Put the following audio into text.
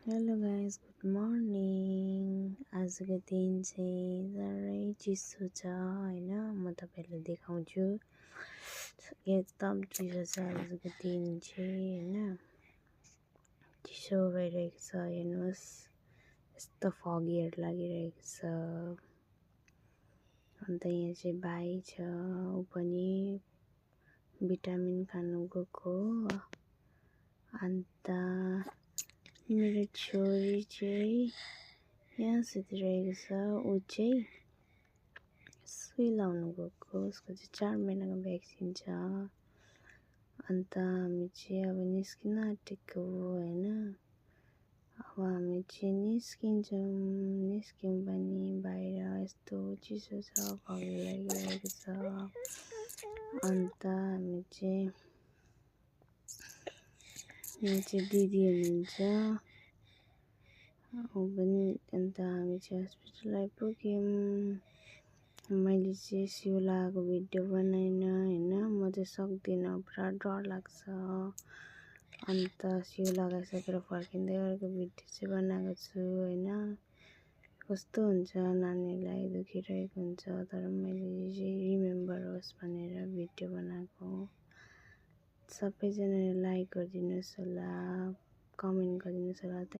Hello guys, good morning. आजको दिन चाहिँ साह्रै चिसो छ हैन। म तपाईहरुलाई देखाउँछु। एकदम चिसो छ आजको दिन चाहिँ हैन। चिसो भइरहेको छ, हेर्नुहोस् यस्तो फगीहरु लागिरहेको छ। अन्त यहाँ चाहिँ भाइ छ, ऊ पनि भिटामिन खानु गएको। अन्त मेरो छोरी चाहिँ यहाँ सुतिरहेको छ। ऊ चाहिँ सुई लाउनु गएको, उसको चाहिँ 4 महिनाको भ्याक्सिन छ। अन्त हामी चाहिँ अब निस्किन आँटेको हैन। अब हामी चाहिँ निस्क्यौँ पनि बाहिर। यस्तो चिसो छ, फगी लागिरहेको छ। अन्त हामी चाहिँ यहाँ चाहिँ दिदी हुनुहुन्छ, ऊ पनि। अन्त हामी चाहिँ हस्पिटल आइपुग्यौँ। मैले चाहिँ सियो लगाएको भिडियो बनाइन हैन। म चाहिँ सक्दिनँ, पुरा डर लाग्छ। अन्त सियो लगाइसकेर फर्किँदै गरेको भिडियो चाहिँ बनाएको छु हैन। कस्तो हुन्छ, नानीलाई दुखिरहेको हुन्छ, तर मैले चाहिँ रिमेम्बर होस् भनेर भिडियो बनाएको। सबैजनाले लाइक गरिदिनुहोस् होला, कमेन्ट गरिदिनुहोस् होला।